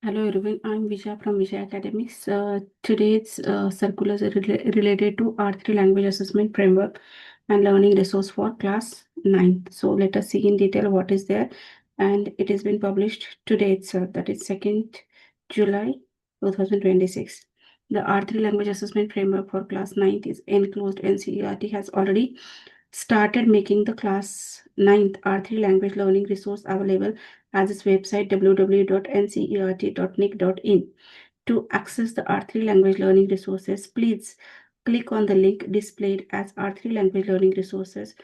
Hello everyone, I'm Vijaya from Vijaya Academics. Today's circular is related to R3 language assessment framework and learning resource for class 9th. So let us see in detail what is there, and it has been published today itself, that is 2nd July 2026. The R3 language assessment framework for class 9th is enclosed. NCERT has already started making the class 9th R3 language learning resource available as its website www.ncert.nic.in. To access the R3 language learning resources, please click on the link displayed as R3 language learning resources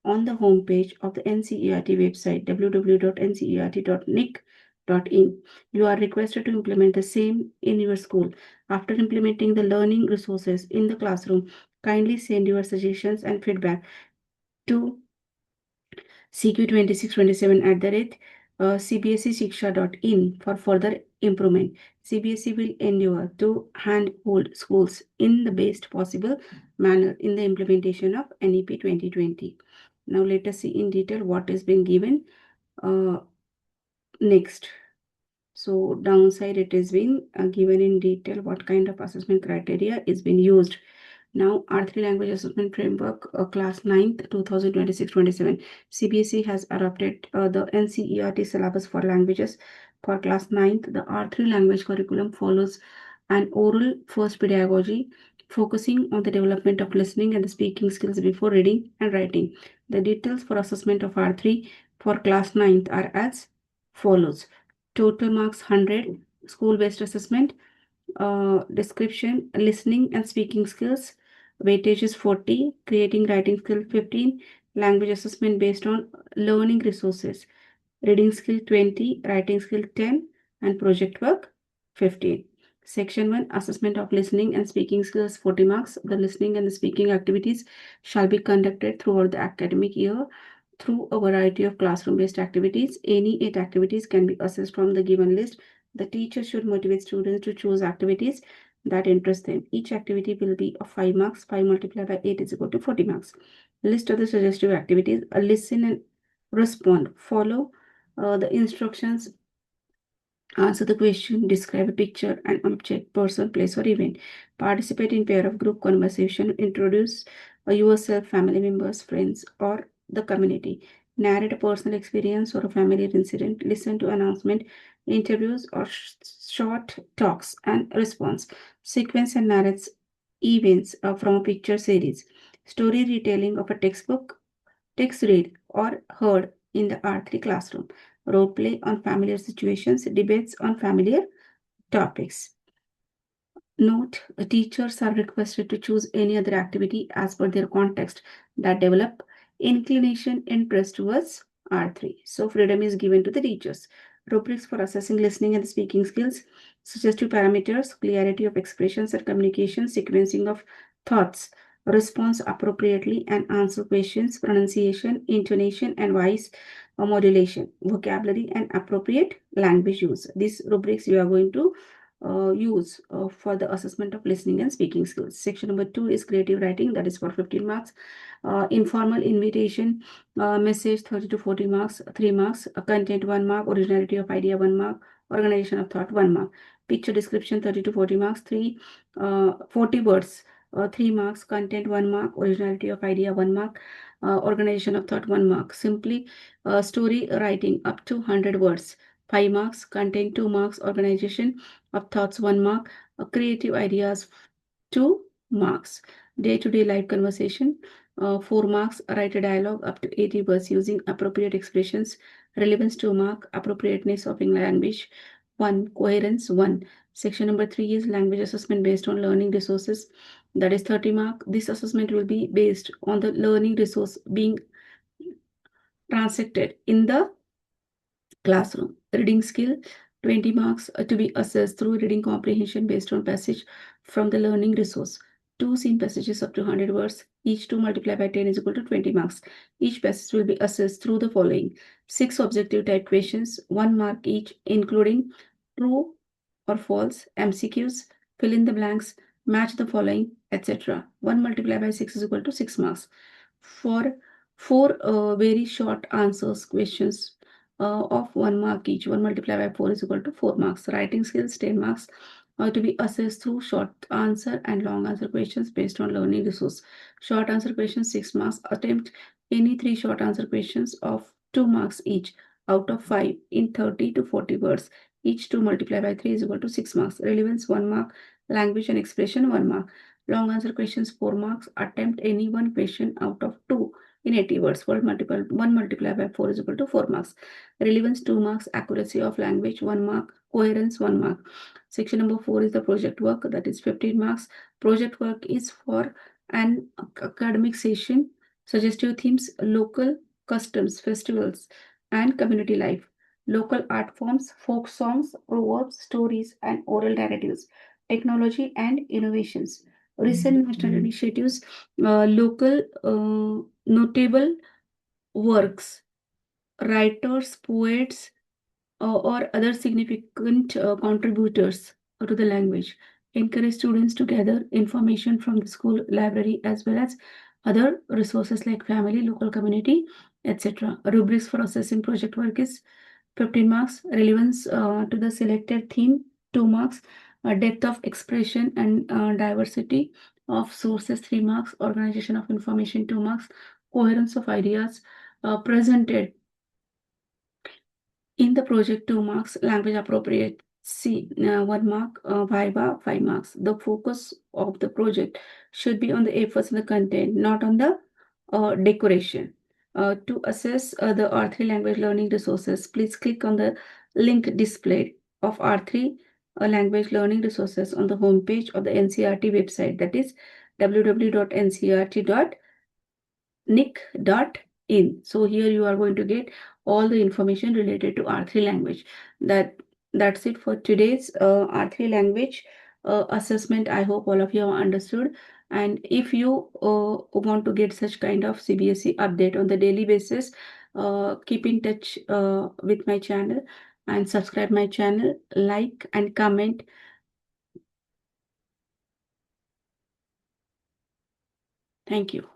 on the homepage of the NCERT website www.ncert.nic.in. You are requested to implement the same in your school. After implementing the learning resources in the classroom, kindly send your suggestions and feedback to cq2627@cbsesiksha.in for further improvement. CBSE will endeavor to handhold schools in the best possible manner in the implementation of NEP 2020. Now let us see in detail what is being given next. So downside, it is been given in detail what kind of assessment criteria is being used. Now, R3 Language Assessment Framework, Class 9th, 2026-27. CBSE has adopted the NCERT syllabus for languages for Class 9th. The R3 language curriculum follows an oral first pedagogy, focusing on the development of listening and the speaking skills before reading and writing. The details for assessment of R3 for Class 9th are as follows. Total marks 100, school-based assessment, description, listening and speaking skills, weightage is 40, creating writing skill 15, language assessment based on learning resources, reading skill 20, writing skill 10, and project work 15. Section 1, assessment of listening and speaking skills 40 marks. The listening and the speaking activities shall be conducted throughout the academic year through a variety of classroom-based activities. Any 8 activities can be assessed from the given list. The teacher should motivate students to choose activities that interest them. Each activity will be of 5 marks. 5 multiplied by 8 is equal to 40 marks. List of the suggestive activities. Listen and respond. Follow the instructions. Answer the question, describe a picture, an object, person, place, or event. Participate in pair of group conversation. Introduce yourself, family members, friends, or the community. Narrate a personal experience or a familiar incident. Listen to announcement, interviews, or short talks and response. Sequence and narrates events from a picture series. Story retelling of a textbook, text read, or heard in the R3 classroom. Role play on familiar situations, debates on familiar topics. Note, teachers are requested to choose any other activity as per their context that develop inclination, interest towards R3. So freedom is given to the teachers. Rubrics for assessing listening and speaking skills, suggestive parameters, clarity of expressions and communication, sequencing of thoughts, response appropriately and answer questions, pronunciation, intonation and voice modulation, vocabulary and appropriate language use. These rubrics you are going to use for the assessment of listening and speaking skills. Section number 2 is creative writing, that is for 15 marks. Informal invitation message 30 to 40 marks, 3 marks. Content 1 mark, originality of idea 1 mark, organization of thought 1 mark. Picture description 30 to 40 marks, 40 words, 3 marks. Content 1 mark, originality of idea 1 mark, organization of thought 1 mark. Simply story writing up to 100 words, 5 marks. Content 2 marks, organization of thoughts 1 mark, creative ideas 2 marks. Day-to-day life conversation 4 marks. Write a dialogue up to 80 words using appropriate expressions. Relevance 2 mark. Appropriateness of language 1. Coherence 1. Section number 3 is language assessment based on learning resources, that is 30 mark. This assessment will be based on the learning resource being transacted in the classroom. Reading skill 20 marks to be assessed through reading comprehension based on passage from the learning resource. 2 scene passages up to 100 words. Each 2 multiplied by 10 is equal to 20 marks. Each passage will be assessed through the following: 6 objective type questions, 1 mark each, including true or false, MCQs, fill in the blanks, match the following, etc. 1 multiplied by 6 is equal to 6 marks. For 4 very short answers questions, of 1 mark each. 1 multiplied by 4 is equal to 4 marks. Writing skills 10 marks to be assessed through short answer and long answer questions based on learning resource. Short answer questions 6 marks. Attempt any 3 short answer questions of 2 marks each out of 5 in 30 to 40 words. Each 2 multiplied by 3 is equal to 6 marks. Relevance 1 mark. Language and expression 1 mark. Long answer questions 4 marks. Attempt any one question out of 2 in 80 words. 1 multiplied by 4 is equal to 4 marks. Relevance 2 marks. Accuracy of language 1 mark. Coherence 1 mark. Section number 4 is the project work, that is 15 marks. Project work is for an academic session. Suggestive themes: local customs, festivals, and community life. Local art forms, folk songs, proverbs, stories, and oral narratives. Technology and innovations. Recent national initiatives, local notable works, writers, poets, or other significant contributors to the language. Encourage students to gather information from the school library as well as other resources like family, local community, etc. Rubrics for assessing project work is 15 marks. Relevance to the selected theme 2 marks. Depth of expression and diversity of sources 3 marks. Organization of information 2 marks. Coherence of ideas presented in the project 2 marks. Language appropriacy 1 mark. Viva 5 marks. The focus of the project should be on the efforts in the content, not on the decoration. To assess the R3 language learning resources, please click on the link displayed of R3 language learning resources on the homepage of the NCERT website, that is www.ncert.nic.in. So here you are going to get all the information related to R3 language. That's it for today's R3 language assessment. I hope all of you have understood. And if you want to get such kind of CBSE update on the daily basis, keep in touch with my channel and subscribe my channel, like and comment. Thank you.